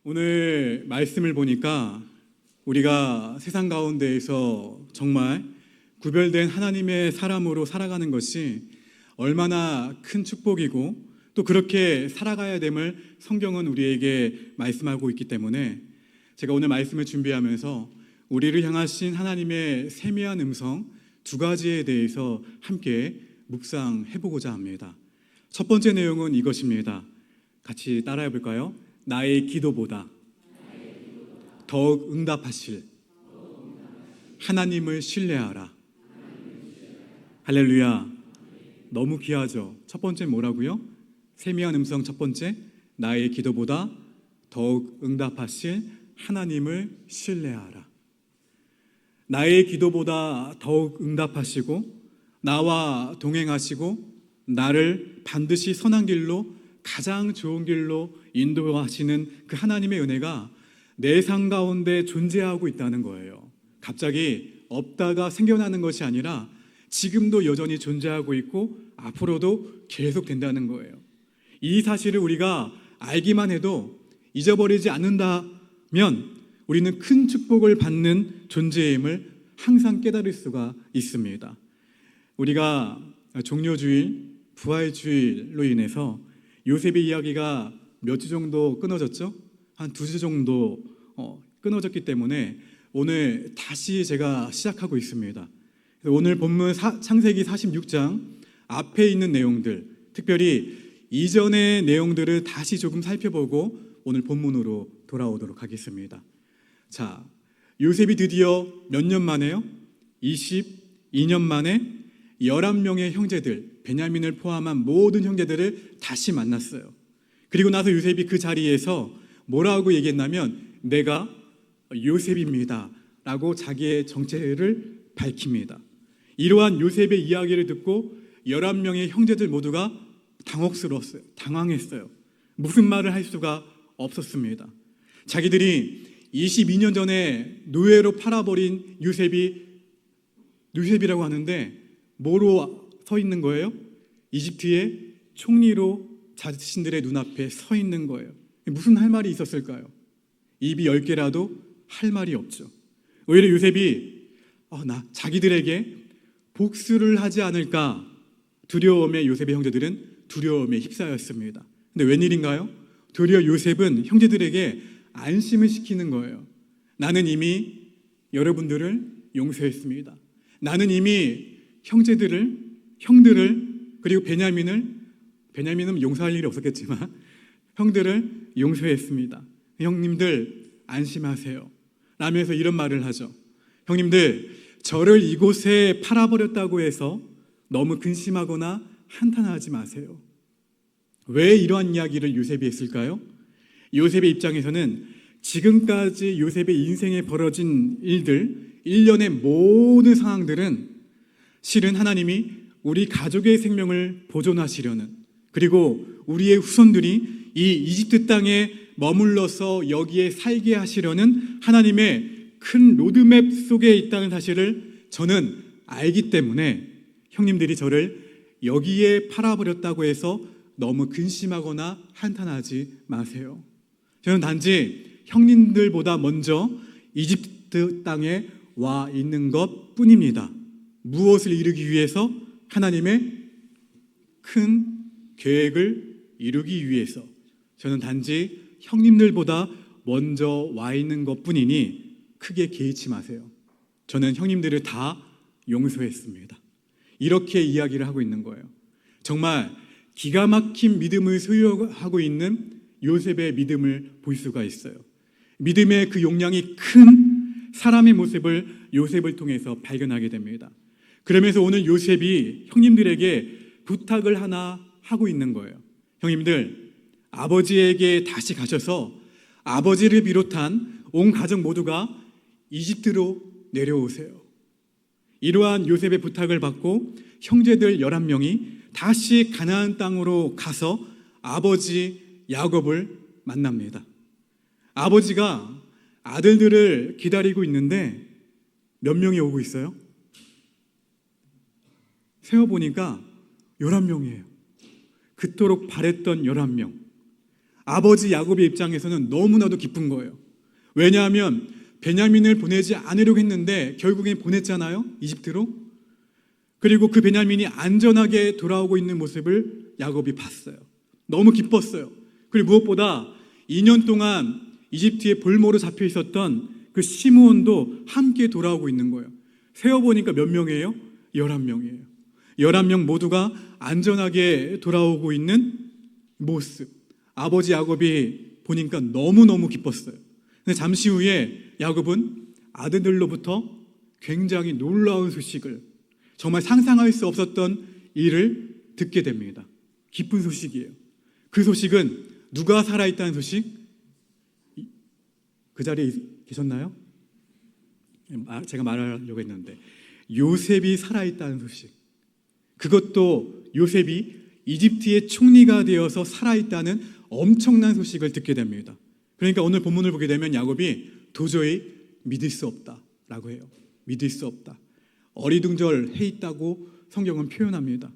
오늘 말씀을 보니까 우리가 세상 가운데에서 정말 구별된 하나님의 사람으로 살아가는 것이 얼마나 큰 축복이고 또 그렇게 살아가야 됨을 성경은 우리에게 말씀하고 있기 때문에 제가 오늘 말씀을 준비하면서 우리를 향하신 하나님의 세미한 음성 두 가지에 대해서 함께 묵상해보고자 합니다. 첫 번째 내용은 이것입니다. 같이 따라해 볼까요? 나의 기도보다 더욱 응답하실 하나님을 신뢰하라. 할렐루야. 너무 귀하죠? 첫 번째 뭐라고요? 세미한 음성 첫 번째, 나의 기도보다 더욱 응답하실 하나님을 신뢰하라. 나의 기도보다 더욱 응답하시고 나와 동행하시고 나를 반드시 선한 길로, 가장 좋은 길로 인도하시는 그 하나님의 은혜가 내 삶 가운데 존재하고 있다는 거예요. 갑자기 없다가 생겨나는 것이 아니라 지금도 여전히 존재하고 있고 앞으로도 계속 된다는 거예요. 이 사실을 우리가 알기만 해도 잊어버리지 않는다면 우리는 큰 축복을 받는 존재임을 항상 깨달을 수가 있습니다. 우리가 종료주일, 부활주일로 인해서 요셉의 이야기가 몇 주 정도 끊어졌죠? 한 2주 정도 끊어졌기 때문에 오늘 다시 제가 시작하고 있습니다. 오늘 본문 창세기 46장 앞에 있는 내용들, 특별히 이전의 내용들을 다시 조금 살펴보고 오늘 본문으로 돌아오도록 하겠습니다. 자, 요셉이 드디어 몇 년 만에요? 22년 만에 11명의 형제들, 베냐민을 포함한 모든 형제들을 다시 만났어요. 그리고 나서 요셉이 그 자리에서 뭐라고 얘기했냐면 내가 요셉입니다 라고 자기의 정체를 밝힙니다. 이러한 요셉의 이야기를 듣고 11명의 형제들 모두가 당혹스러웠어요. 당황했어요. 무슨 말을 할 수가 없었습니다. 자기들이 22년 전에 노예로 팔아버린 요셉이라고 하는데 뭐로 서 있는 거예요? 이집트의 총리로 자신들의 눈앞에 서 있는 거예요. 무슨 할 말이 있었을까요? 입이 10개라도 할 말이 없죠. 오히려 요셉이 자기들에게 복수를 하지 않을까 두려움에 요셉의 형제들은 두려움에 휩싸였습니다. 근데 웬일인가요? 도리어 요셉은 형제들에게 안심을 시키는 거예요. 나는 이미 여러분들을 용서했습니다. 나는 이미 형들을 그리고 베냐민은 용서할 일이 없었겠지만 형들을 용서했습니다. 형님들 안심하세요 라면서 이런 말을 하죠. 형님들, 저를 이곳에 팔아버렸다고 해서 너무 근심하거나 한탄하지 마세요. 왜 이러한 이야기를 요셉이 했을까요? 요셉의 입장에서는 지금까지 요셉의 인생에 벌어진 일들, 일련의 모든 상황들은 실은 하나님이 우리 가족의 생명을 보존하시려는, 그리고 우리의 후손들이 이 이집트 땅에 머물러서 여기에 살게 하시려는 하나님의 큰 로드맵 속에 있다는 사실을 저는 알기 때문에 형님들이 저를 여기에 팔아버렸다고 해서 너무 근심하거나 한탄하지 마세요. 저는 단지 형님들보다 먼저 이집트 땅에 와 있는 것 뿐입니다. 무엇을 이루기 위해서? 하나님의 큰 계획을 이루기 위해서. 저는 단지 형님들보다 먼저 와 있는 것 뿐이니 크게 개의치 마세요. 저는 형님들을 다 용서했습니다. 이렇게 이야기를 하고 있는 거예요. 정말 기가 막힌 믿음을 소유하고 있는 요셉의 믿음을 볼 수가 있어요. 믿음의 그 용량이 큰 사람의 모습을 요셉을 통해서 발견하게 됩니다. 그러면서 오늘 요셉이 형님들에게 부탁을 하나 하고 있는 거예요. 형님들, 아버지에게 다시 가셔서 아버지를 비롯한 온 가족 모두가 이집트로 내려오세요. 이러한 요셉의 부탁을 받고 형제들 11명이 다시 가나안 땅으로 가서 아버지 야곱을 만납니다. 아버지가 아들들을 기다리고 있는데 몇 명이 오고 있어요? 세어보니까 11명이에요. 그토록 바랬던 11명. 아버지 야곱의 입장에서는 너무나도 기쁜 거예요. 왜냐하면 베냐민을 보내지 않으려고 했는데 결국엔 보냈잖아요, 이집트로. 그리고 그 베냐민이 안전하게 돌아오고 있는 모습을 야곱이 봤어요. 너무 기뻤어요. 그리고 무엇보다 2년 동안 이집트의 볼모로 잡혀 있었던 그 시므온도 함께 돌아오고 있는 거예요. 세어보니까 몇 명이에요? 11명이에요. 11명 모두가 안전하게 돌아오고 있는 모습. 아버지 야곱이 보니까 너무너무 기뻤어요. 근데 잠시 후에 야곱은 아들들로부터 굉장히 놀라운 소식을, 정말 상상할 수 없었던 일을 듣게 됩니다. 기쁜 소식이에요. 그 소식은 누가 살아있다는 소식? 그 자리에 계셨나요? 제가 말하려고 했는데 요셉이 살아있다는 소식. 그것도 요셉이 이집트의 총리가 되어서 살아있다는 엄청난 소식을 듣게 됩니다. 그러니까 오늘 본문을 보게 되면 야곱이 도저히 믿을 수 없다라고 해요. 믿을 수 없다. 어리둥절해 있다고 성경은 표현합니다.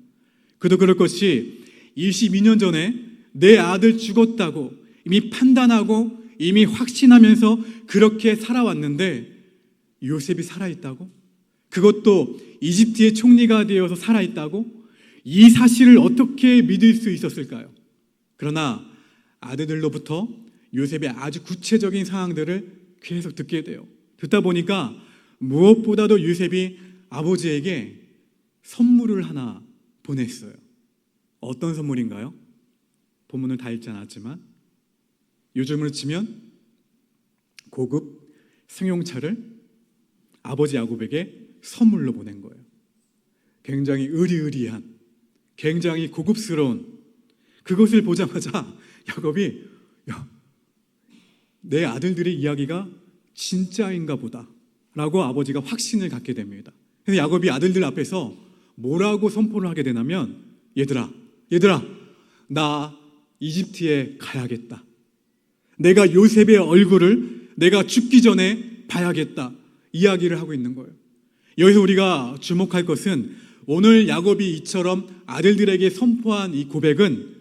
그도 그럴 것이 22년 전에 내 아들 죽었다고 이미 판단하고 이미 확신하면서 그렇게 살아왔는데 요셉이 살아있다고? 그것도 이집트의 총리가 되어서 살아있다고? 이 사실을 어떻게 믿을 수 있었을까요? 그러나 아들들로부터 요셉의 아주 구체적인 상황들을 계속 듣게 돼요. 듣다 보니까 무엇보다도 요셉이 아버지에게 선물을 하나 보냈어요. 어떤 선물인가요? 본문을 다 읽지 않았지만 요즘으로 치면 고급 승용차를 아버지 야곱에게 선물로 보낸 거예요. 굉장히 의리의리한, 굉장히 고급스러운 그것을 보자마자 야곱이 내 아들들의 이야기가 진짜인가 보다 라고 아버지가 확신을 갖게 됩니다. 그래서 야곱이 아들들 앞에서 뭐라고 선포를 하게 되냐면 얘들아 나 이집트에 가야겠다. 내가 요셉의 얼굴을 내가 죽기 전에 봐야겠다 이야기를 하고 있는 거예요. 여기서 우리가 주목할 것은 오늘 야곱이 이처럼 아들들에게 선포한 이 고백은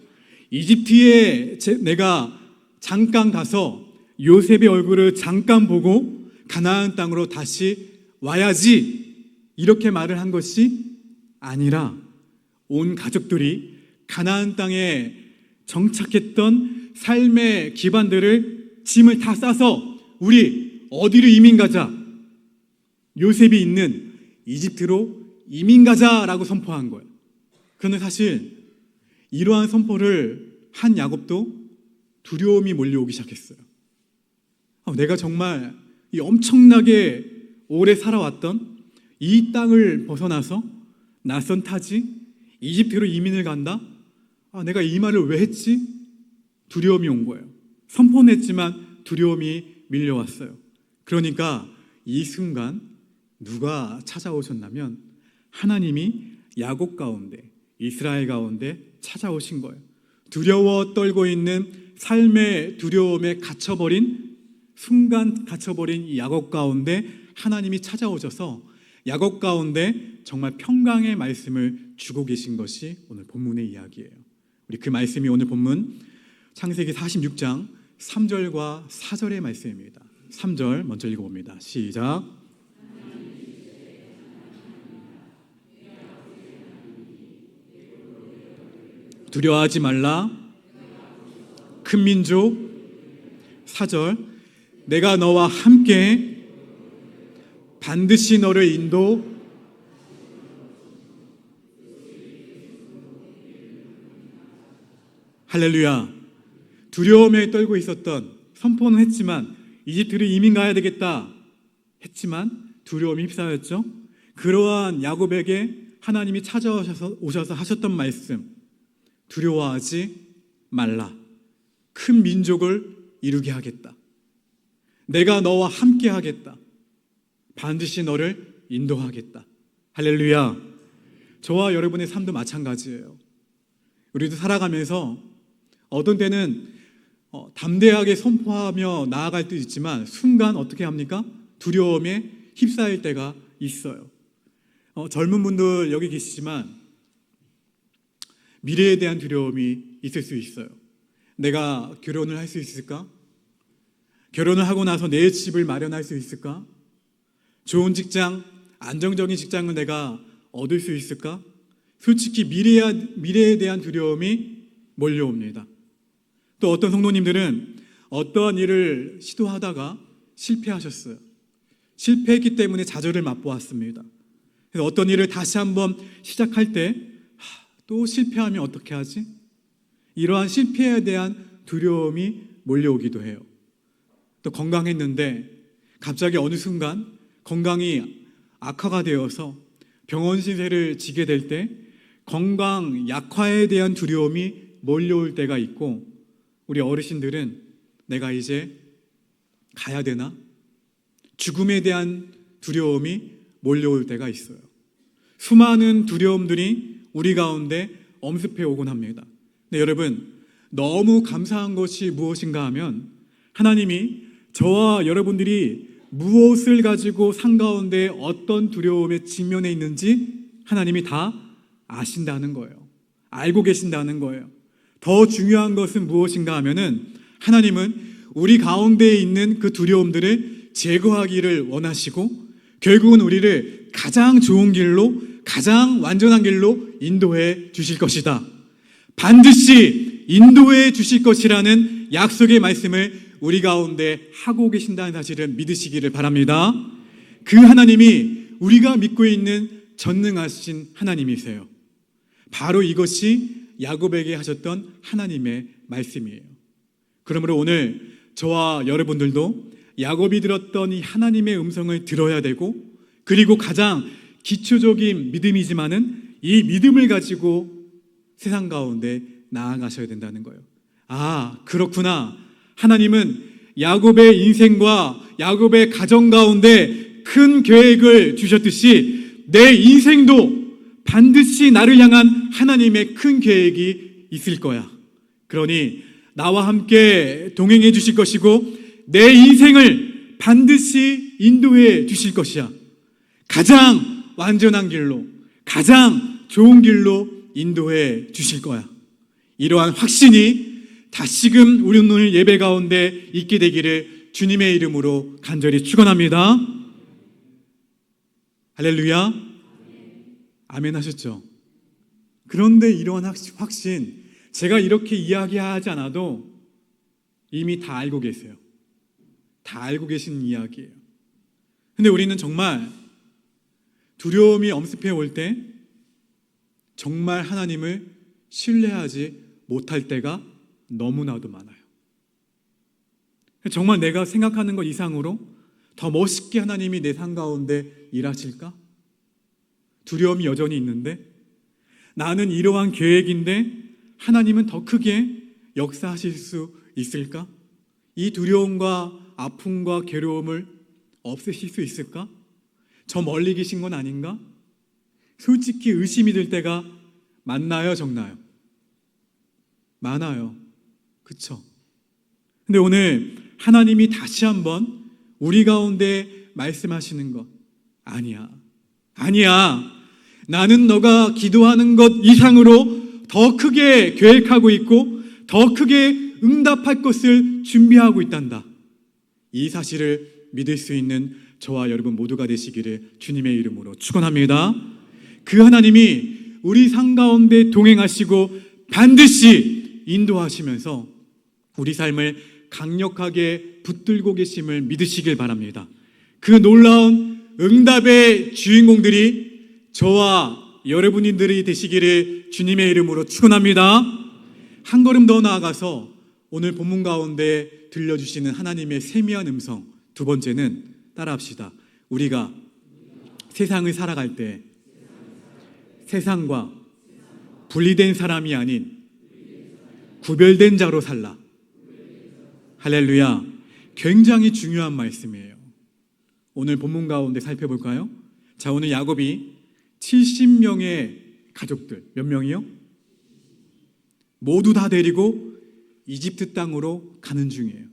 이집트에 내가 잠깐 가서 요셉의 얼굴을 잠깐 보고 가나안 땅으로 다시 와야지 이렇게 말을 한 것이 아니라 온 가족들이 가나안 땅에 정착했던 삶의 기반들을 짐을 다 싸서 우리 어디로 이민 가자, 요셉이 있는 이집트로 이민 가자라고 선포한 거예요. 그런데 사실 이러한 선포를 한 야곱도 두려움이 몰려오기 시작했어요. 내가 정말 이 엄청나게 오래 살아왔던 이 땅을 벗어나서 낯선 타지 이집트로 이민을 간다? 내가 이 말을 왜 했지? 두려움이 온 거예요. 선포는 했지만 두려움이 밀려왔어요. 그러니까 이 순간 누가 찾아오셨냐면 하나님이 야곱 가운데, 이스라엘 가운데 찾아오신 거예요. 두려워 떨고 있는 삶의 두려움에 순간 갇혀버린 이 야곱 가운데 하나님이 찾아오셔서 야곱 가운데 정말 평강의 말씀을 주고 계신 것이 오늘 본문의 이야기예요. 우리 그 말씀이 오늘 본문 창세기 46장 3절과 4절의 말씀입니다. 3절 먼저 읽어봅니다. 시작. 두려워하지 말라. 큰 민족. 4절. 내가 너와 함께 반드시 너를 인도. 할렐루야. 두려움에 떨고 있었던, 선포는 했지만 이집트로 이민 가야 되겠다 했지만 두려움이 휩싸였죠. 그러한 야곱에게 하나님이 찾아오셔서 하셨던 말씀, 두려워하지 말라. 큰 민족을 이루게 하겠다. 내가 너와 함께 하겠다. 반드시 너를 인도하겠다. 할렐루야. 저와 여러분의 삶도 마찬가지예요. 우리도 살아가면서 어떤 때는 담대하게 선포하며 나아갈 때도 있지만 순간 어떻게 합니까? 두려움에 휩싸일 때가 있어요. 젊은 분들 여기 계시지만 미래에 대한 두려움이 있을 수 있어요. 내가 결혼을 할 수 있을까? 결혼을 하고 나서 내 집을 마련할 수 있을까? 좋은 직장, 안정적인 직장을 내가 얻을 수 있을까? 솔직히 미래에 대한 두려움이 몰려옵니다. 또 어떤 성도님들은 어떠한 일을 시도하다가 실패하셨어요. 실패했기 때문에 좌절을 맛보았습니다. 그래서 어떤 일을 다시 한번 시작할 때 또 실패하면 어떻게 하지? 이러한 실패에 대한 두려움이 몰려오기도 해요. 또 건강했는데 갑자기 어느 순간 건강이 악화가 되어서 병원 신세를 지게 될 때 건강 약화에 대한 두려움이 몰려올 때가 있고, 우리 어르신들은 내가 이제 가야 되나? 죽음에 대한 두려움이 몰려올 때가 있어요. 수많은 두려움들이 우리 가운데 엄습해 오곤 합니다. 근데 여러분, 너무 감사한 것이 무엇인가 하면 하나님이 저와 여러분들이 무엇을 가지고 산 가운데 어떤 두려움에 직면해 있는지 하나님이 다 아신다는 거예요. 알고 계신다는 거예요. 더 중요한 것은 무엇인가 하면은 하나님은 우리 가운데에 있는 그 두려움들을 제거하기를 원하시고 결국은 우리를 가장 좋은 길로, 가장 완전한 길로 인도해 주실 것이다. 반드시 인도해 주실 것이라는 약속의 말씀을 우리 가운데 하고 계신다는 사실을 믿으시기를 바랍니다. 그 하나님이 우리가 믿고 있는 전능하신 하나님이세요. 바로 이것이 야곱에게 하셨던 하나님의 말씀이에요. 그러므로 오늘 저와 여러분들도 야곱이 들었던 이 하나님의 음성을 들어야 되고, 그리고 가장 기초적인 믿음이지만은 이 믿음을 가지고 세상 가운데 나아가셔야 된다는 거예요. 아, 그렇구나. 하나님은 야곱의 인생과 야곱의 가정 가운데 큰 계획을 주셨듯이 내 인생도 반드시 나를 향한 하나님의 큰 계획이 있을 거야. 그러니 나와 함께 동행해 주실 것이고 내 인생을 반드시 인도해 주실 것이야. 가장 완전한 길로, 가장 좋은 길로 인도해 주실 거야. 이러한 확신이 다시금 우리 오늘 예배 가운데 있게 되기를 주님의 이름으로 간절히 축원합니다. 할렐루야. 아멘 하셨죠? 그런데 이러한 확신, 제가 이렇게 이야기하지 않아도 이미 다 알고 계세요. 다 알고 계신 이야기예요. 근데 우리는 정말 두려움이 엄습해 올 때 정말 하나님을 신뢰하지 못할 때가 너무나도 많아요. 정말 내가 생각하는 것 이상으로 더 멋있게 하나님이 내 삶 가운데 일하실까? 두려움이 여전히 있는데, 나는 이러한 계획인데 하나님은 더 크게 역사하실 수 있을까? 이 두려움과 아픔과 괴로움을 없애실 수 있을까? 저 멀리 계신 건 아닌가? 솔직히 의심이 들 때가 많나요, 적나요? 많아요. 그쵸? 근데 오늘 하나님이 다시 한번 우리 가운데 말씀하시는 것, 아니야. 나는 너가 기도하는 것 이상으로 더 크게 계획하고 있고 더 크게 응답할 것을 준비하고 있단다. 이 사실을 믿을 수 있는 저와 여러분 모두가 되시기를 주님의 이름으로 축원합니다. 그 하나님이 우리 삶 가운데 동행하시고 반드시 인도하시면서 우리 삶을 강력하게 붙들고 계심을 믿으시길 바랍니다. 그 놀라운 응답의 주인공들이 저와 여러분들이 되시기를 주님의 이름으로 축원합니다. 한 걸음 더 나아가서 오늘 본문 가운데 들려주시는 하나님의 세미한 음성, 두 번째는 따라합시다. 우리가 세상을 살아갈 때 세상과 분리된 사람이 아닌 구별된 자로 살라. 할렐루야. 굉장히 중요한 말씀이에요. 오늘 본문 가운데 살펴볼까요? 자, 오늘 야곱이 70명의 가족들, 몇 명이요? 모두 다 데리고 이집트 땅으로 가는 중이에요.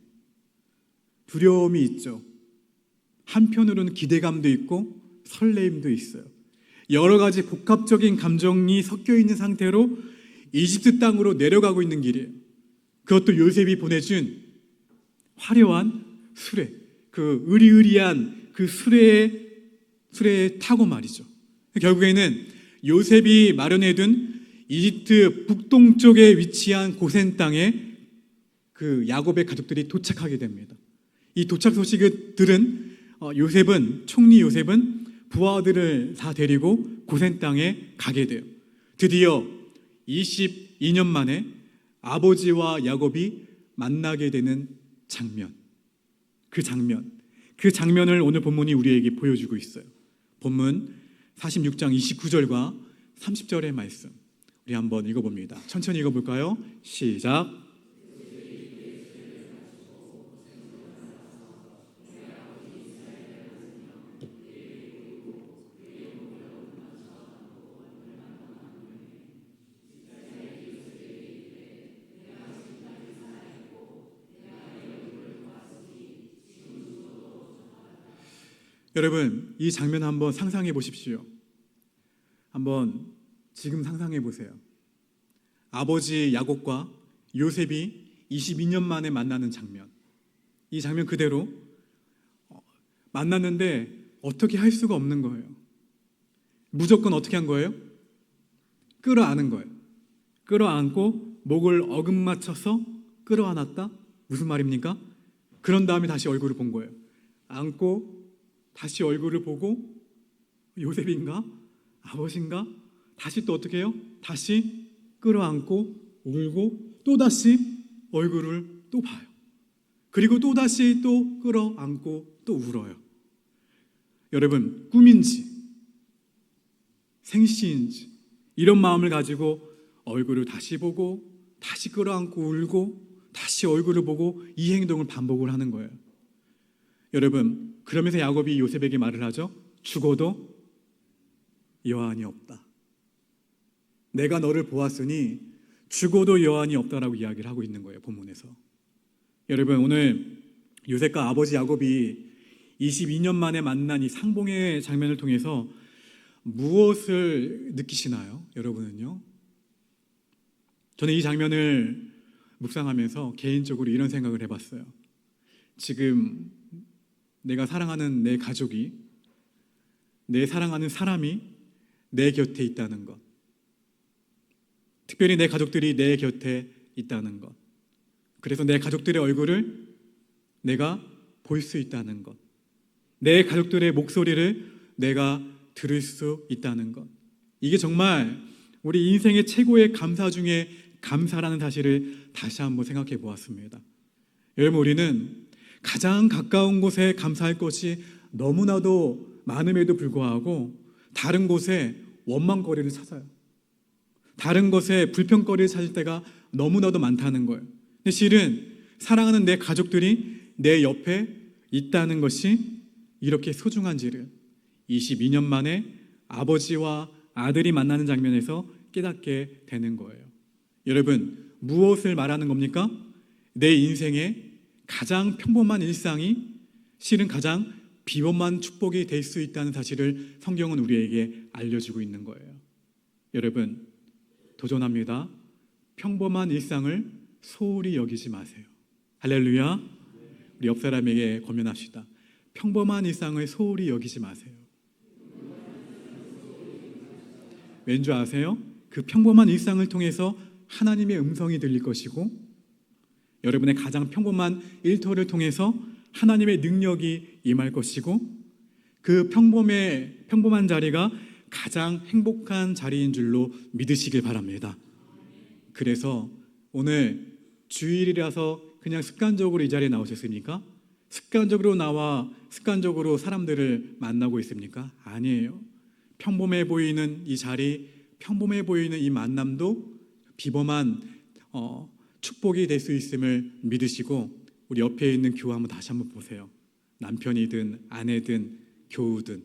두려움이 있죠. 한편으로는 기대감도 있고 설레임도 있어요. 여러 가지 복합적인 감정이 섞여 있는 상태로 이집트 땅으로 내려가고 있는 길이에요. 그것도 요셉이 보내준 화려한 수레, 그 의리의리한 그 수레에 타고 말이죠. 결국에는 요셉이 마련해둔 이집트 북동쪽에 위치한 고센 땅에 그 야곱의 가족들이 도착하게 됩니다. 이 도착 소식을 들은 총리 요셉은 부하들을 다 데리고 고센 땅에 가게 돼요. 드디어 22년 만에 아버지와 야곱이 만나게 되는 장면, 그 장면을 오늘 본문이 우리에게 보여주고 있어요. 본문 46장 29절과 30절의 말씀 우리 한번 읽어봅니다. 천천히 읽어볼까요? 시작. 여러분, 이 장면 한번 상상해 보십시오. 한번 지금 상상해 보세요. 아버지 야곱과 요셉이 22년 만에 만나는 장면. 이 장면 그대로 만났는데 어떻게 할 수가 없는 거예요. 무조건 어떻게 한 거예요? 끌어안은 거예요. 끌어안고 목을 어금맞춰서 끌어안았다? 무슨 말입니까? 그런 다음에 다시 얼굴을 본 거예요. 안고 다시 얼굴을 보고 요셉인가? 아버지인가? 다시 또 어떻게 해요? 다시 끌어안고 울고 또다시 얼굴을 또 봐요. 그리고 또다시 또 끌어안고 또 울어요. 여러분, 꿈인지 생시인지 이런 마음을 가지고 얼굴을 다시 보고 다시 끌어안고 울고 다시 얼굴을 보고 이 행동을 반복을 하는 거예요. 여러분, 그러면서 야곱이 요셉에게 말을 하죠. 죽어도 여한이 없다. 내가 너를 보았으니 죽어도 여한이 없다라고 이야기를 하고 있는 거예요, 본문에서. 여러분, 오늘 요셉과 아버지 야곱이 22년 만에 만난 이 상봉의 장면을 통해서 무엇을 느끼시나요? 여러분은요? 저는 이 장면을 묵상하면서 개인적으로 이런 생각을 해봤어요. 지금 내가 사랑하는 내 가족이, 내 사랑하는 사람이 내 곁에 있다는 것, 특별히 내 가족들이 내 곁에 있다는 것, 그래서 내 가족들의 얼굴을 내가 볼 수 있다는 것, 내 가족들의 목소리를 내가 들을 수 있다는 것, 이게 정말 우리 인생의 최고의 감사 중에 감사라는 사실을 다시 한번 생각해 보았습니다. 여러분, 우리는 가장 가까운 곳에 감사할 것이 너무나도 많음에도 불구하고 다른 곳에 원망거리를 찾아요. 다른 것에 불평거리를 찾을 때가 너무나도 많다는 거예요. 근데 실은 사랑하는 내 가족들이 내 옆에 있다는 것이 이렇게 소중한지를 22년 만에 아버지와 아들이 만나는 장면에서 깨닫게 되는 거예요. 여러분, 무엇을 말하는 겁니까? 내 인생의 가장 평범한 일상이 실은 가장 비범한 축복이 될 수 있다는 사실을 성경은 우리에게 알려주고 있는 거예요. 여러분, 도전합니다. 평범한 일상을 소홀히 여기지 마세요. 할렐루야. 우리 옆 사람에게 권면합시다. 평범한 일상을 소홀히 여기지 마세요. 왠지 아세요? 그 평범한 일상을 통해서 하나님의 음성이 들릴 것이고, 여러분의 가장 평범한 일터를 통해서 하나님의 능력이 임할 것이고, 그 평범한 자리가 가장 행복한 자리인 줄로 믿으시길 바랍니다. 그래서 오늘 주일이라서 그냥 습관적으로 이 자리에 나오셨습니까? 습관적으로 나와 습관적으로 사람들을 만나고 있습니까? 아니에요. 평범해 보이는 이 자리, 평범해 보이는 이 만남도 비범한 축복이 될 수 있음을 믿으시고, 우리 옆에 있는 교우 다시 한번 보세요. 남편이든 아내든 교우든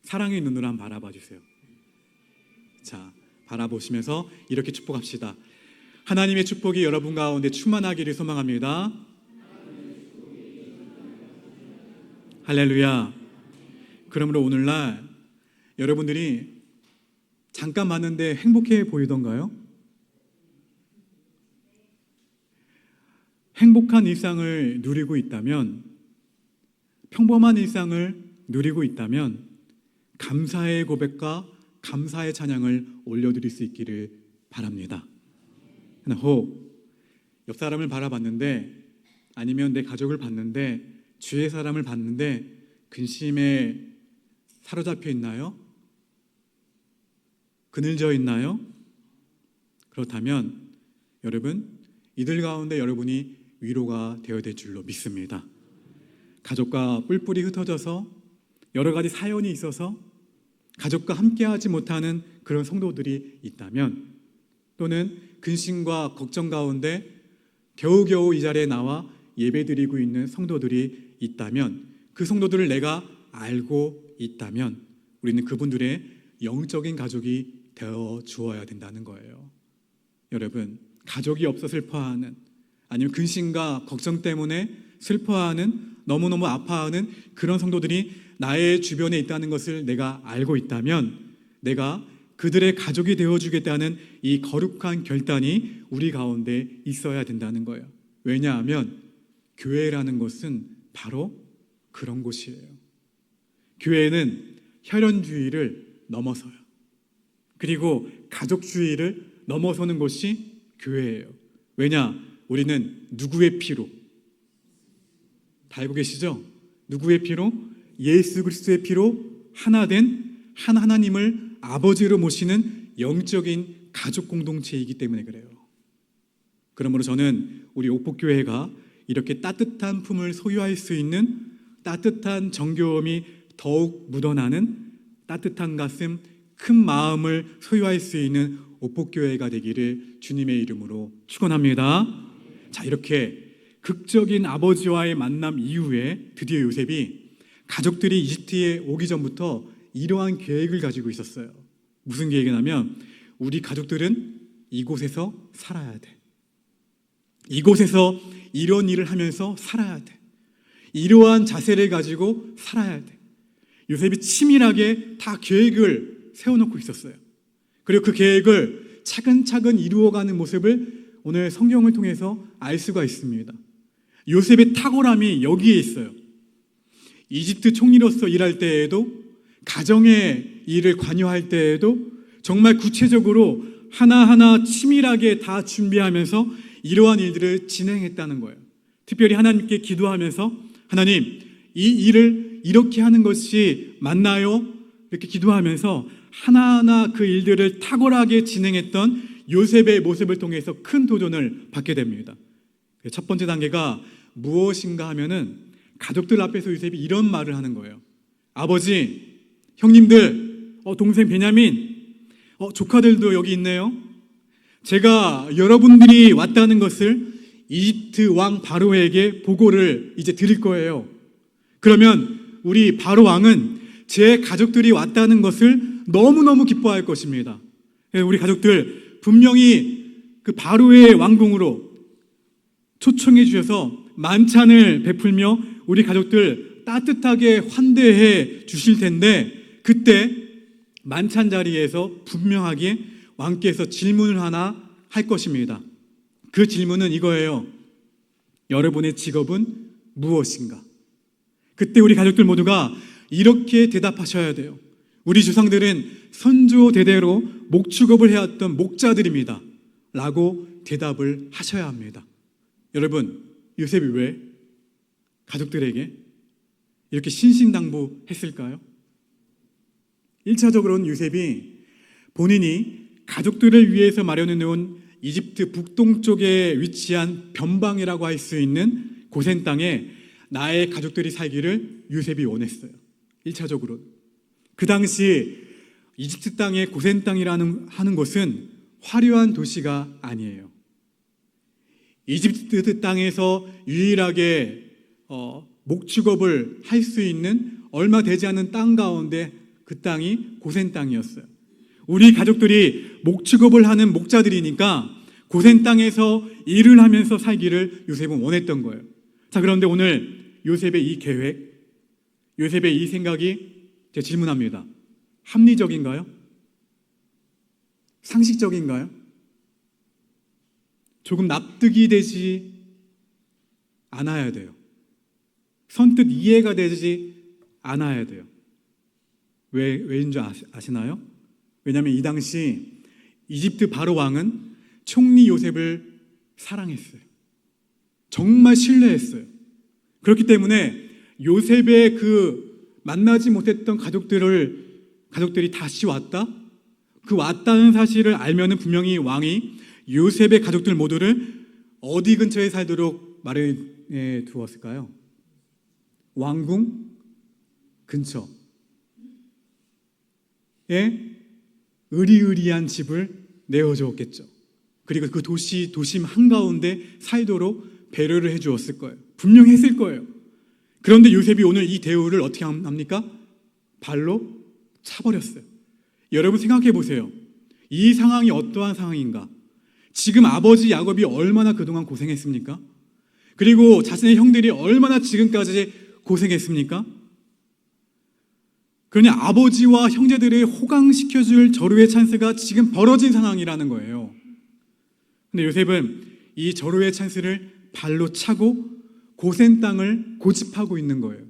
사랑의 눈으로 한번 바라봐 주세요. 자, 바라보시면서 이렇게 축복합시다. 하나님의 축복이 여러분 가운데 충만하기를 소망합니다. 할렐루야. 그러므로 오늘날 여러분들이 잠깐 봤는데 행복해 보이던가요? 행복한 일상을 누리고 있다면, 평범한 일상을 누리고 있다면 감사의 고백과 감사의 찬양을 올려드릴 수 있기를 바랍니다. 하나 호흡. 옆 사람을 바라봤는데, 아니면 내 가족을 봤는데, 주위의 사람을 봤는데 근심에 사로잡혀 있나요? 그늘져 있나요? 그렇다면 여러분, 이들 가운데 여러분이 위로가 되어야 될 줄로 믿습니다. 가족과 뿔뿔이 흩어져서 여러 가지 사연이 있어서 가족과 함께하지 못하는 그런 성도들이 있다면, 또는 근심과 걱정 가운데 겨우겨우 이 자리에 나와 예배드리고 있는 성도들이 있다면, 그 성도들을 내가 알고 있다면 우리는 그분들의 영적인 가족이 되어 주어야 된다는 거예요. 여러분, 가족이 없어 슬퍼하는, 아니면 근심과 걱정 때문에 슬퍼하는, 너무너무 아파하는 그런 성도들이 나의 주변에 있다는 것을 내가 알고 있다면, 내가 그들의 가족이 되어주겠다는 이 거룩한 결단이 우리 가운데 있어야 된다는 거예요. 왜냐하면 교회라는 것은 바로 그런 곳이에요. 교회는 혈연주의를 넘어서요. 그리고 가족주의를 넘어서는 곳이 교회예요. 왜냐? 우리는 누구의 피로? 다 알고 계시죠? 누구의 피로? 예수 그리스도의 피로 하나 된 한 하나님을 아버지로 모시는 영적인 가족 공동체이기 때문에 그래요. 그러므로 저는 우리 옥복교회가 이렇게 따뜻한 품을 소유할 수 있는, 따뜻한 정겨움이 더욱 묻어나는, 따뜻한 가슴, 큰 마음을 소유할 수 있는 옥복교회가 되기를 주님의 이름으로 축원합니다. 자, 이렇게 극적인 아버지와의 만남 이후에 드디어 요셉이 가족들이 이집트에 오기 전부터 이러한 계획을 가지고 있었어요. 무슨 계획이냐면, 우리 가족들은 이곳에서 살아야 돼. 이곳에서 이런 일을 하면서 살아야 돼. 이러한 자세를 가지고 살아야 돼. 요셉이 치밀하게 다 계획을 세워놓고 있었어요. 그리고 그 계획을 차근차근 이루어가는 모습을 오늘 성경을 통해서 알 수가 있습니다. 요셉의 탁월함이 여기에 있어요. 이집트 총리로서 일할 때에도, 가정의 일을 관여할 때에도 정말 구체적으로 하나하나 치밀하게 다 준비하면서 이러한 일들을 진행했다는 거예요. 특별히 하나님께 기도하면서, 하나님, 이 일을 이렇게 하는 것이 맞나요? 이렇게 기도하면서 하나하나 그 일들을 탁월하게 진행했던 요셉의 모습을 통해서 큰 도전을 받게 됩니다. 첫 번째 단계가 무엇인가 하면은, 가족들 앞에서 요셉이 이런 말을 하는 거예요. 아버지, 형님들, 동생 베냐민, 조카들도 여기 있네요. 제가 여러분들이 왔다는 것을 이집트 왕 바로에게 보고를 이제 드릴 거예요. 그러면 우리 바로 왕은 제 가족들이 왔다는 것을 너무너무 기뻐할 것입니다. 우리 가족들 분명히 그 바로의 왕궁으로 초청해 주셔서 만찬을 베풀며 우리 가족들 따뜻하게 환대해 주실 텐데, 그때 만찬 자리에서 분명하게 왕께서 질문을 하나 할 것입니다. 그 질문은 이거예요. 여러분의 직업은 무엇인가? 그때 우리 가족들 모두가 이렇게 대답하셔야 돼요. 우리 조상들은 선조 대대로 목축업을 해왔던 목자들입니다 라고 대답을 하셔야 합니다. 여러분, 요셉이 왜 가족들에게 이렇게 신신당부했을까요? 1차적으로는 요셉이 본인이 가족들을 위해서 마련해 놓은 이집트 북동쪽에 위치한 변방이라고 할 수 있는 고센 땅에 나의 가족들이 살기를 요셉이 원했어요. 1차적으로. 그 당시 이집트 땅의 고센 땅이라는 하는 곳은 화려한 도시가 아니에요. 이집트 땅에서 유일하게 목축업을 할 수 있는 얼마 되지 않은 땅 가운데 그 땅이 고센 땅이었어요. 우리 가족들이 목축업을 하는 목자들이니까 고센 땅에서 일을 하면서 살기를 요셉은 원했던 거예요. 자, 그런데 오늘 요셉의 이 계획, 요셉의 이 생각이, 제가 질문합니다. 합리적인가요? 상식적인가요? 조금 납득이 되지 않아야 돼요. 선뜻 이해가 되지 않아야 돼요. 왜인 줄 아시나요? 왜냐하면 이 당시 이집트 바로 왕은 총리 요셉을 사랑했어요. 정말 신뢰했어요. 그렇기 때문에 요셉의 만나지 못했던 가족들이 다시 왔다? 그 왔다는 사실을 알면은 분명히 왕이 요셉의 가족들 모두를 어디 근처에 살도록 마련해 두었을까요? 왕궁 근처에 으리으리한 집을 내어주었겠죠. 그리고 그 도심 한가운데 살도록 배려를 해주었을 거예요. 분명히 했을 거예요. 그런데 요셉이 오늘 이 대우를 어떻게 합니까? 발로 차버렸어요. 여러분 생각해 보세요. 이 상황이 어떠한 상황인가? 지금 아버지 야곱이 얼마나 그동안 고생했습니까? 그리고 자신의 형들이 얼마나 지금까지 고생했습니까? 그러니 아버지와 형제들을 호강시켜줄 절호의 찬스가 지금 벌어진 상황이라는 거예요. 근데 요셉은 이 절호의 찬스를 발로 차고 고센 땅을 고집하고 있는 거예요.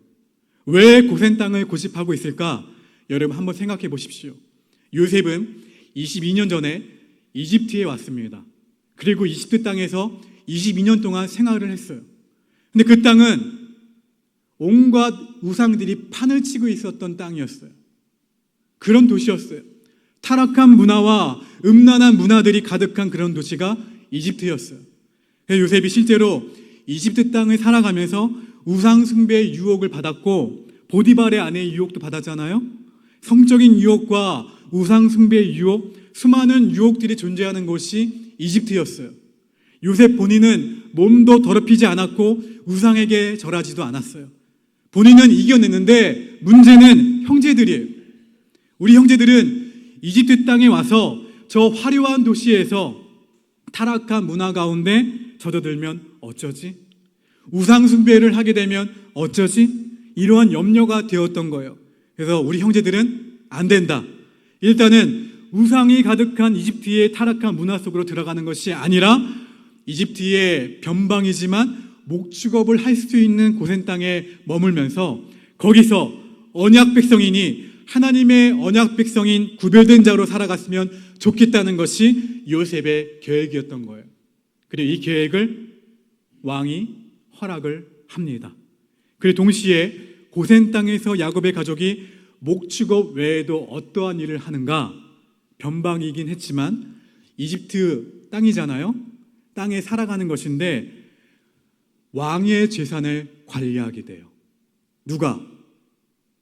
왜 고센 땅을 고집하고 있을까? 여러분 한번 생각해 보십시오. 요셉은 22년 전에 이집트에 왔습니다. 그리고 이집트 땅에서 22년 동안 생활을 했어요. 근데 그 땅은 온갖 우상들이 판을 치고 있었던 땅이었어요. 그런 도시였어요. 타락한 문화와 음란한 문화들이 가득한 그런 도시가 이집트였어요. 요셉이 실제로 이집트 땅을 살아가면서 우상 숭배의 유혹을 받았고 보디발의 아내의 유혹도 받았잖아요. 성적인 유혹과 우상 숭배의 유혹, 수많은 유혹들이 존재하는 곳이 이집트였어요. 요셉 본인은 몸도 더럽히지 않았고 우상에게 절하지도 않았어요. 본인은 이겨냈는데 문제는 형제들이에요. 우리 형제들은 이집트 땅에 와서 저 화려한 도시에서 타락한 문화 가운데 젖어들면 어쩌지? 우상 숭배를 하게 되면 어쩌지? 이러한 염려가 되었던 거예요. 그래서 우리 형제들은 안 된다. 일단은 우상이 가득한 이집트의 타락한 문화 속으로 들어가는 것이 아니라 이집트의 변방이지만 목축업을 할 수 있는 고센 땅에 머물면서 거기서 언약 백성이니 하나님의 언약 백성인 구별된 자로 살아갔으면 좋겠다는 것이 요셉의 계획이었던 거예요. 그리고 이 계획을 왕이 허락을 합니다. 그리고 동시에 고센 땅에서 야곱의 가족이 목축업 외에도 어떠한 일을 하는가? 변방이긴 했지만 이집트 땅이잖아요. 땅에 살아가는 것인데 왕의 재산을 관리하게 돼요. 누가?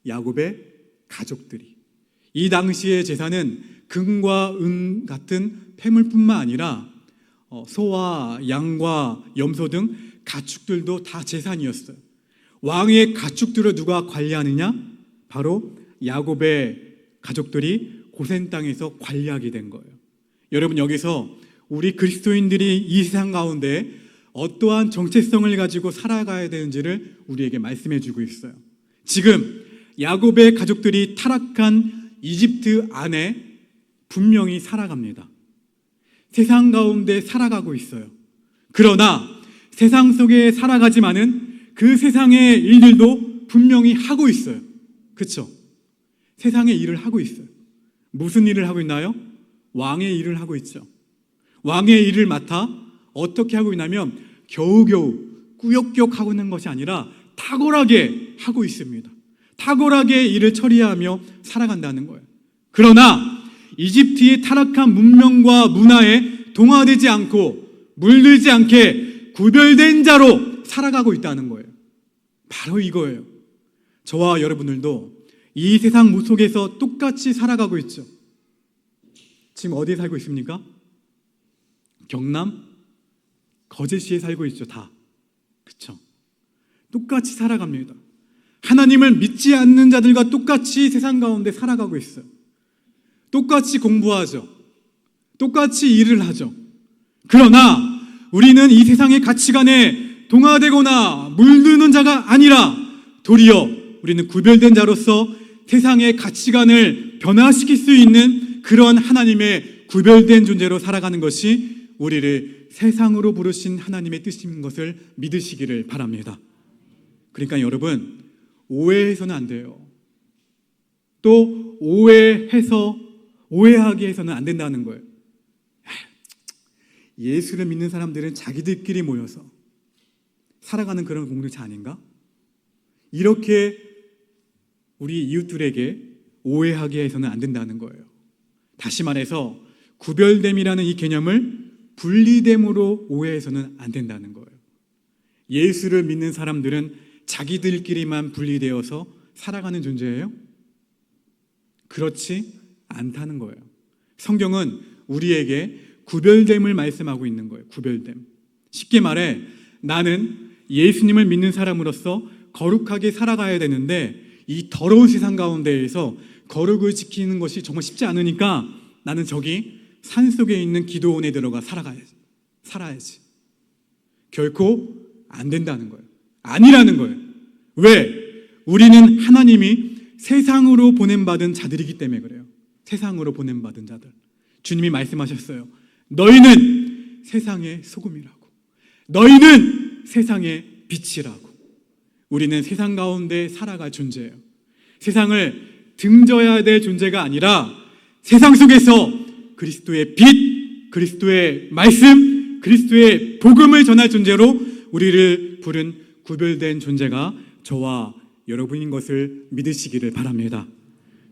야곱의 가족들이. 이 당시의 재산은 금과 은 같은 폐물뿐만 아니라 소와 양과 염소 등 가축들도 다 재산이었어요. 왕의 가축들을 누가 관리하느냐? 바로 야곱의 가족들이 고센 땅에서 관리하게 된 거예요. 여러분 여기서 우리 그리스도인들이 이 세상 가운데 어떠한 정체성을 가지고 살아가야 되는지를 우리에게 말씀해 주고 있어요. 지금 야곱의 가족들이 타락한 이집트 안에 분명히 살아갑니다. 세상 가운데 살아가고 있어요. 그러나 세상 속에 살아가지만은 그 세상의 일들도 분명히 하고 있어요. 그렇죠? 세상의 일을 하고 있어요. 무슨 일을 하고 있나요? 왕의 일을 하고 있죠. 왕의 일을 맡아 어떻게 하고 있냐면 겨우겨우 꾸역꾸역 하고 있는 것이 아니라 탁월하게 하고 있습니다. 탁월하게 일을 처리하며 살아간다는 거예요. 그러나 이집트의 타락한 문명과 문화에 동화되지 않고 물들지 않게 구별된 자로 살아가고 있다는 거예요. 바로 이거예요. 저와 여러분들도 이 세상 속에서 똑같이 살아가고 있죠. 지금 어디에 살고 있습니까? 경남 거제시에 살고 있죠. 다. 그렇죠? 똑같이 살아갑니다. 하나님을 믿지 않는 자들과 똑같이 세상 가운데 살아가고 있어요. 똑같이 공부하죠. 똑같이 일을 하죠. 그러나 우리는 이 세상의 가치관에 동화되거나 물드는 자가 아니라 도리어 우리는 구별된 자로서 세상의 가치관을 변화시킬 수 있는 그런 하나님의 구별된 존재로 살아가는 것이 우리를 세상으로 부르신 하나님의 뜻인 것을 믿으시기를 바랍니다. 그러니까 여러분, 오해해서는 안 돼요. 또 오해하게 해서는 안 된다는 거예요. 예수를 믿는 사람들은 자기들끼리 모여서 살아가는 그런 공동체 아닌가? 이렇게 우리 이웃들에게 오해하게 해서는 안 된다는 거예요. 다시 말해서 구별됨이라는 이 개념을 분리됨으로 오해해서는 안 된다는 거예요. 예수를 믿는 사람들은 자기들끼리만 분리되어서 살아가는 존재예요? 그렇지 않다는 거예요. 성경은 우리에게 구별됨을 말씀하고 있는 거예요. 구별됨. 쉽게 말해 나는 예수님을 믿는 사람으로서 거룩하게 살아가야 되는데 이 더러운 세상 가운데에서 거룩을 지키는 것이 정말 쉽지 않으니까 나는 저기 산속에 있는 기도원에 들어가 살아야지. 결코 안 된다는 거예요. 아니라는 거예요. 왜? 우리는 하나님이 세상으로 보냄받은 자들이기 때문에 그래요. 세상으로 보냄받은 자들. 주님이 말씀하셨어요. 너희는 세상의 소금이라고. 너희는 세상의 빛이라고. 우리는 세상 가운데 살아갈 존재예요. 세상을 등져야 될 존재가 아니라 세상 속에서 그리스도의 빛, 그리스도의 말씀, 그리스도의 복음을 전할 존재로 우리를 부른 구별된 존재가 저와 여러분인 것을 믿으시기를 바랍니다.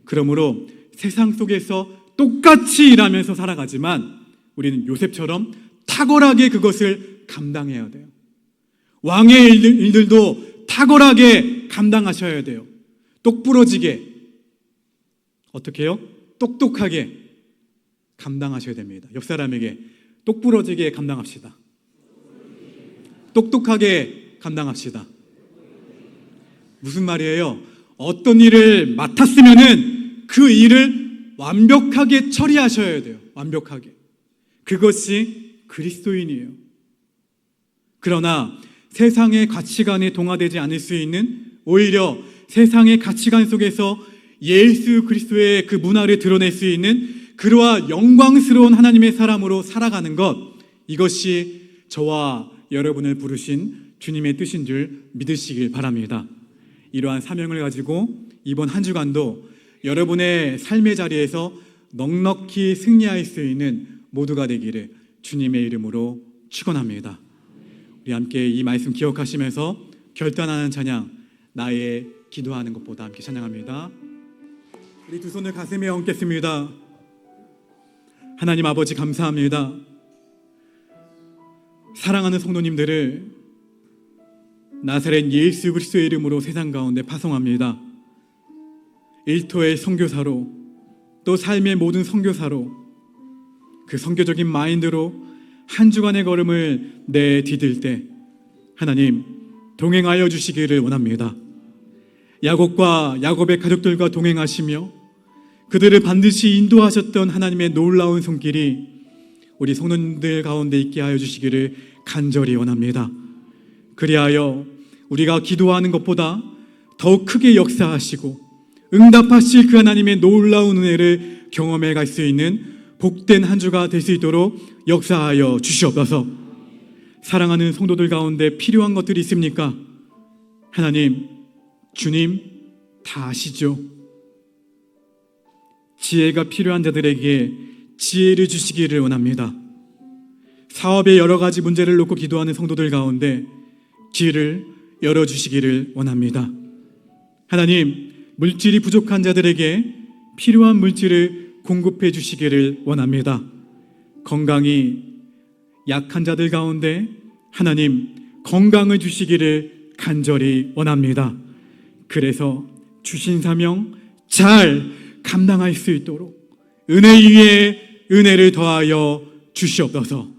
그러므로 세상 속에서 똑같이 일하면서 살아가지만 우리는 요셉처럼 탁월하게 그것을 감당해야 돼요. 왕의 일들도 탁월하게 감당하셔야 돼요. 똑부러지게, 어떻게 해요? 똑똑하게 감당하셔야 됩니다. 옆 사람에게 똑부러지게 감당합시다. 똑똑하게 감당합시다. 무슨 말이에요? 어떤 일을 맡았으면은 그 일을 완벽하게 처리하셔야 돼요. 완벽하게. 그것이 그리스도인이에요. 그러나 세상의 가치관에 동화되지 않을 수 있는, 오히려 세상의 가치관 속에서 예수 그리스도의 그 문화를 드러낼 수 있는 그러한 영광스러운 하나님의 사람으로 살아가는 것, 이것이 저와 여러분을 부르신 주님의 뜻인 줄 믿으시길 바랍니다. 이러한 사명을 가지고 이번 한 주간도 여러분의 삶의 자리에서 넉넉히 승리할 수 있는 모두가 되기를 주님의 이름으로 축원합니다. 우리 함께 이 말씀 기억하시면서 결단하는 찬양, 나의 기도하는 것보다 함께 찬양합니다. 우리 두 손을 가슴에 얹겠습니다. 하나님 아버지 감사합니다. 사랑하는 성도님들을 나사렛 예수 그리스도의 이름으로 세상 가운데 파송합니다. 일터의 선교사로, 또 삶의 모든 선교사로, 그 선교적인 마인드로 한 주간의 걸음을 내디딜 때 하나님 동행하여 주시기를 원합니다. 야곱과 야곱의 가족들과 동행하시며 그들을 반드시 인도하셨던 하나님의 놀라운 손길이 우리 성도님들 가운데 있게 하여 주시기를 간절히 원합니다. 그리하여 우리가 기도하는 것보다 더욱 크게 역사하시고 응답하실 그 하나님의 놀라운 은혜를 경험해 갈 수 있는 복된 한 주가 될 수 있도록 역사하여 주시옵소서. 사랑하는 성도들 가운데 필요한 것들이 있습니까? 하나님, 주님 다 아시죠? 지혜가 필요한 자들에게 지혜를 주시기를 원합니다. 사업의 여러 가지 문제를 놓고 기도하는 성도들 가운데 길을 열어주시기를 원합니다. 하나님, 물질이 부족한 자들에게 필요한 물질을 공급해 주시기를 원합니다. 건강이 약한 자들 가운데 하나님 건강을 주시기를 간절히 원합니다. 그래서 주신 사명 잘 감당할 수 있도록 은혜 위에 은혜를 더하여 주시옵소서.